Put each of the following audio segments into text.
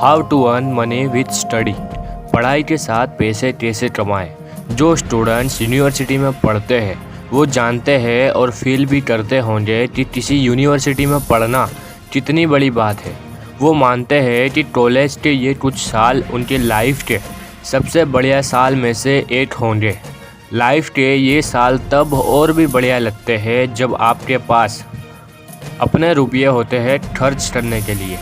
How to earn money with study. पढ़ाई के साथ पैसे कैसे कमाएं। जो स्टूडेंट्स यूनिवर्सिटी में पढ़ते हैं वो जानते हैं और फील भी करते होंगे कि किसी यूनिवर्सिटी में पढ़ना कितनी बड़ी बात है। वो मानते हैं कि कॉलेज के ये कुछ साल उनके लाइफ के सबसे बढ़िया साल में से एक होंगे। लाइफ के ये साल तब और भी बढ़िया लगते हैं जब आपके पास अपने रुपये होते हैं खर्च करने के लिए।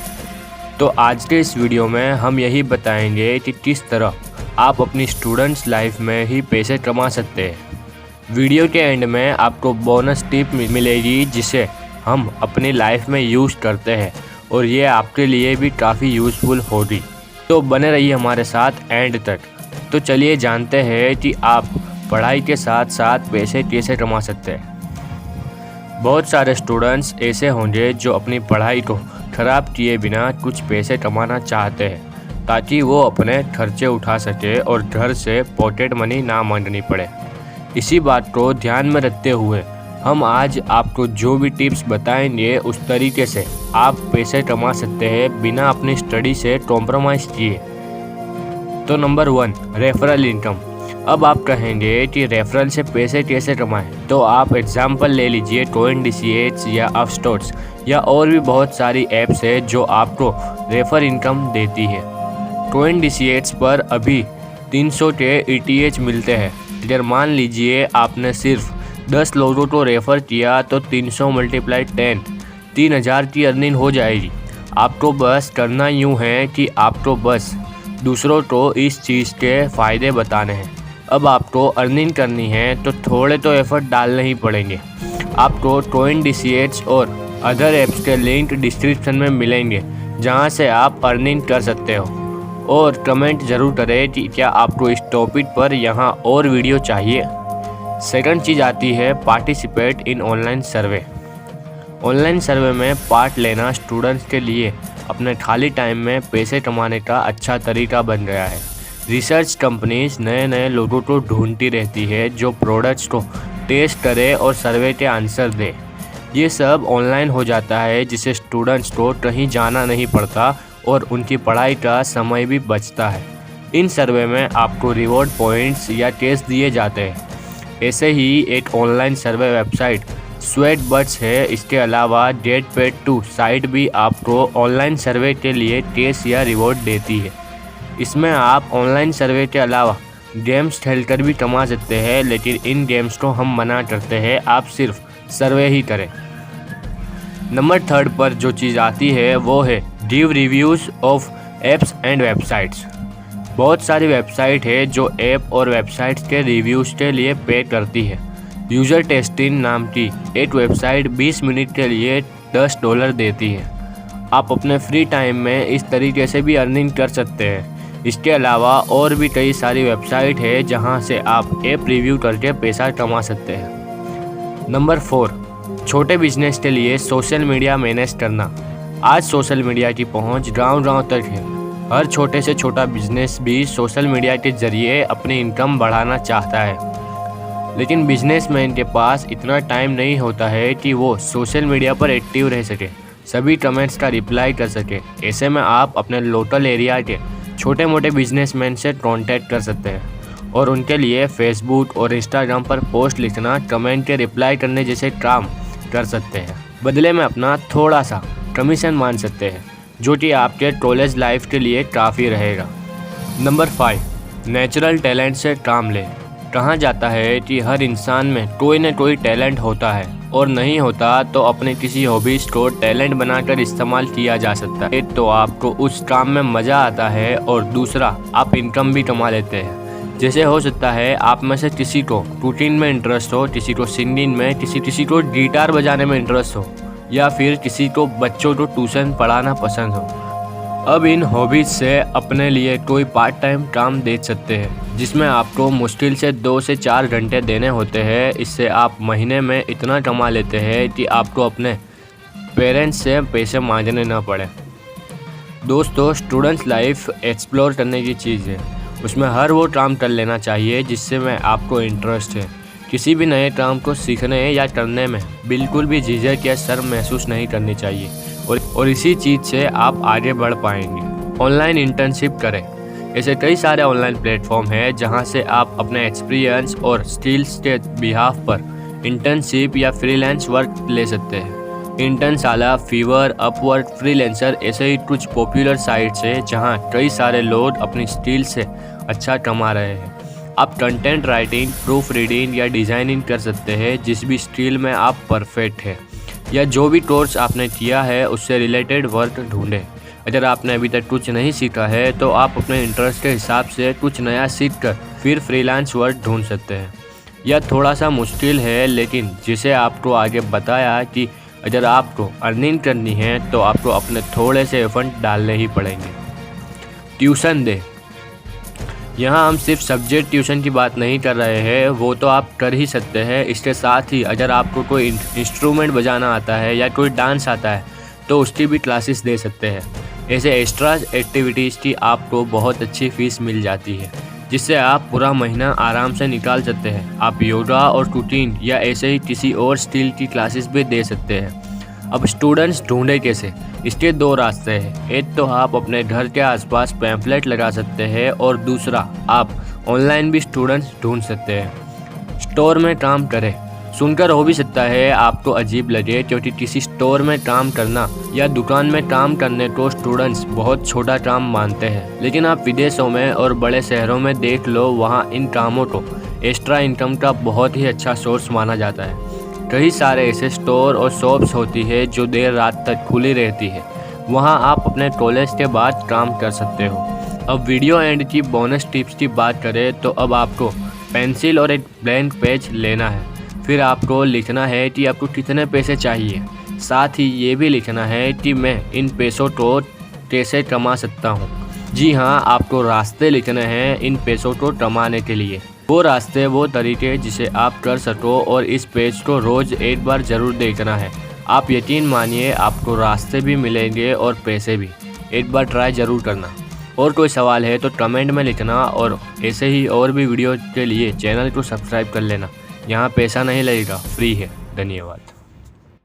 तो आज के इस वीडियो में हम यही बताएंगे कि किस तरह आप अपनी स्टूडेंट्स लाइफ में ही पैसे कमा सकते हैं। वीडियो के एंड में आपको बोनस टिप मिलेगी जिसे हम अपनी लाइफ में यूज़ करते हैं और ये आपके लिए भी काफ़ी यूज़फुल होगी। तो बने रहिए हमारे साथ एंड तक। तो चलिए जानते हैं कि आप पढ़ाई के साथ साथ पैसे कैसे कमा सकते हैं। बहुत सारे स्टूडेंट्स ऐसे होंगे जो अपनी पढ़ाई को ख़राब किए बिना कुछ पैसे कमाना चाहते हैं ताकि वो अपने खर्चे उठा सके और घर से पॉकेट मनी ना मांगनी पड़े। इसी बात को ध्यान में रखते हुए हम आज आपको जो भी टिप्स बताएंगे उस तरीके से आप पैसे कमा सकते हैं बिना अपनी स्टडी से कॉम्प्रोमाइज़ किए। तो नंबर 1, रेफरल इनकम। अब आप कहेंगे कि रेफरल से पैसे कैसे कमाएं, तो आप एग्जांपल ले लीजिए CoinDCH या अपस्टोर्स या और भी बहुत सारी ऐप्स है जो आपको रेफर इनकम देती है। CoinDCH पर अभी 300 के ETH मिलते हैं। अगर मान लीजिए आपने सिर्फ 10 लोगों को रेफ़र किया तो 300 × 10 3000 की अर्निंग हो जाएगी। आपको बस करना यूँ है कि आपको बस दूसरों को इस चीज़ के फ़ायदे बताने हैं। अब आपको अर्निंग करनी है तो थोड़े तो एफर्ट डालने ही पड़ेंगे। आपको CoinDCH और अदर ऐप्स के लिंक डिस्क्रिप्शन में मिलेंगे जहां से आप अर्निंग कर सकते हो। और कमेंट ज़रूर करें कि क्या आपको इस टॉपिक पर यहां और वीडियो चाहिए। सेकंड चीज़ आती है participate in online survey. Online survey में पार्ट लेना स्टूडेंट्स के लिए अपने खाली टाइम में पैसे कमाने का अच्छा तरीका बन गया है। रिसर्च कंपनीज नए लोगों को ढूंढती रहती है जो प्रोडक्ट्स को टेस्ट करे और सर्वे के आंसर दे। ये सब ऑनलाइन हो जाता है जिससे स्टूडेंट्स को कहीं जाना नहीं पड़ता और उनकी पढ़ाई का समय भी बचता है। इन सर्वे में आपको रिवॉर्ड पॉइंट्स या टेस्ट दिए जाते हैं। ऐसे ही एक ऑनलाइन सर्वे वेबसाइट स्वेटबट्स है। इसके अलावा GetPaid2 साइट भी आपको ऑनलाइन सर्वे के लिए टेस्ट या रिवॉर्ड देती है। इसमें आप ऑनलाइन सर्वे के अलावा गेम्स खेलकर भी कमा सकते हैं, लेकिन इन गेम्स को हम मना करते हैं। आप सिर्फ सर्वे ही करें। नंबर 3 पर जो चीज़ आती है वो है give reviews of apps and websites. बहुत सारी वेबसाइट है जो ऐप और वेबसाइट्स के रिव्यूज़ के लिए पे करती है। यूज़र टेस्टिंग नाम की एक वेबसाइट 20 मिनट के लिए $10 देती है। आप अपने फ्री टाइम में इस तरीके से भी अर्निंग कर सकते हैं। इसके अलावा और भी कई सारी वेबसाइट है जहां से आप ऐप रिव्यू करके पैसा कमा सकते हैं। नंबर 4, छोटे बिजनेस के लिए सोशल मीडिया मैनेज करना। आज सोशल मीडिया की पहुंच गांव-गांव तक है। हर छोटे से छोटा बिजनेस भी सोशल मीडिया के ज़रिए अपनी इनकम बढ़ाना चाहता है, लेकिन बिजनेसमैन के पास इतना टाइम नहीं होता है कि वो सोशल मीडिया पर एक्टिव रह सके, सभी कमेंट्स का रिप्लाई कर सके। ऐसे में आप अपने लोकल एरिया के छोटे मोटे बिजनेसमैन से कांटेक्ट कर सकते हैं और उनके लिए फेसबुक और इंस्टाग्राम पर पोस्ट लिखना, कमेंट के रिप्लाई करने जैसे काम कर सकते हैं। बदले में अपना थोड़ा सा कमीशन मान सकते हैं जो कि आपके कॉलेज लाइफ के लिए काफ़ी रहेगा। नंबर 5, नेचुरल टैलेंट से काम लें। कहा जाता है कि हर इंसान में कोई न कोई टैलेंट होता है और नहीं होता तो अपने किसी हॉबीज़ को टैलेंट बनाकर इस्तेमाल किया जा सकता है। तो आपको उस काम में मज़ा आता है और दूसरा आप इनकम भी कमा लेते हैं। जैसे हो सकता है आप में से किसी को कुकिंग में इंटरेस्ट हो, किसी को सिंगिंग में, किसी को गिटार बजाने में इंटरेस्ट हो या फिर किसी को बच्चों को ट्यूशन पढ़ाना पसंद हो। अब इन हॉबीज़ से अपने लिए कोई पार्ट टाइम काम देख सकते हैं जिसमें आपको मुश्किल से 2 से 4 घंटे देने होते हैं। इससे आप महीने में इतना कमा लेते हैं कि आपको अपने पेरेंट्स से पैसे मांगने ना पड़े। दोस्तों, स्टूडेंट्स लाइफ एक्सप्लोर करने की चीज़ है। उसमें हर वो काम कर लेना चाहिए जिससे में आपको इंटरेस्ट है। किसी भी नए काम को सीखने या करने में बिल्कुल भी झिझक या शर्म महसूस नहीं करनी चाहिए और इसी चीज़ से आप आगे बढ़ पाएंगे। ऑनलाइन इंटर्नशिप करें। ऐसे कई सारे ऑनलाइन प्लेटफॉर्म हैं जहां से आप अपने एक्सपीरियंस और स्किल्स के बिहाफ पर इंटर्नशिप या फ्रीलांस वर्क ले सकते हैं। इंटर्नशाला, फीवर, अपवर्क, फ्रीलांसर ऐसे ही कुछ पॉपुलर साइट्स हैं जहां कई सारे लोग अपनी स्किल से अच्छा कमा रहे हैं। आप कंटेंट राइटिंग, प्रूफ रीडिंग या डिज़ाइनिंग कर सकते हैं जिस भी स्किल में आप परफेक्ट हैं, या जो भी कोर्स आपने किया है उससे रिलेटेड वर्क ढूंढें। अगर आपने अभी तक कुछ नहीं सीखा है तो आप अपने इंटरेस्ट के हिसाब से कुछ नया सीख कर फिर फ्रीलांस वर्क ढूंढ सकते हैं। यह थोड़ा सा मुश्किल है, लेकिन जिसे आपको आगे बताया कि अगर आपको अर्निंग करनी है तो आपको अपने थोड़े से एफर्ट डालने ही पड़ेंगे। ट्यूशन दे। यहाँ हम सिर्फ सब्जेक्ट ट्यूशन की बात नहीं कर रहे हैं, वो तो आप कर ही सकते हैं। इसके साथ ही अगर आपको कोई इंस्ट्रूमेंट बजाना आता है या कोई डांस आता है तो उसकी भी क्लासेस दे सकते हैं। ऐसे एक्स्ट्रा एक्टिविटीज़ की आपको बहुत अच्छी फ़ीस मिल जाती है, जिससे आप पूरा महीना आराम से निकाल सकते हैं। आप योगा और कुकिंग या ऐसे ही किसी और स्किल की क्लासेस भी दे सकते हैं। अब स्टूडेंट्स ढूंढे कैसे? इसके दो रास्ते हैं। एक तो आप अपने घर के आसपास पैम्फलेट लगा सकते हैं और दूसरा आप ऑनलाइन भी स्टूडेंट्स ढूंढ सकते हैं। स्टोर में काम करें। सुनकर हो भी सकता है आपको अजीब लगे, क्योंकि किसी स्टोर में काम करना या दुकान में काम करने को स्टूडेंट्स बहुत छोटा काम मानते हैं, लेकिन आप विदेशों में और बड़े शहरों में देख लो, वहाँ इन कामों को एक्स्ट्रा इनकम का बहुत ही अच्छा सोर्स माना जाता है। कई सारे ऐसे स्टोर और शॉप्स होती है जो देर रात तक खुली रहती है, वहाँ आप अपने कॉलेज के बाद काम कर सकते हो। अब वीडियो एंड की बोनस टिप्स की बात करें तो अब आपको पेंसिल और एक ब्लैंक पेज लेना है। फिर आपको लिखना है कि आपको कितने पैसे चाहिए। साथ ही ये भी लिखना है कि मैं इन पैसों को कैसे कमा सकता हूँ। जी हाँ, आपको रास्ते लिखने हैं इन पैसों को कमाने के लिए। वो रास्ते, वो तरीके जिसे आप कर सको, और इस पेज को रोज़ एक बार ज़रूर देखना है। आप यकीन मानिए आपको रास्ते भी मिलेंगे और पैसे भी। एक बार ट्राई ज़रूर करना। और कोई सवाल है तो कमेंट में लिखना, और ऐसे ही और भी वीडियो के लिए चैनल को सब्सक्राइब कर लेना। यहाँ पैसा नहीं लगेगा, फ्री है। धन्यवाद।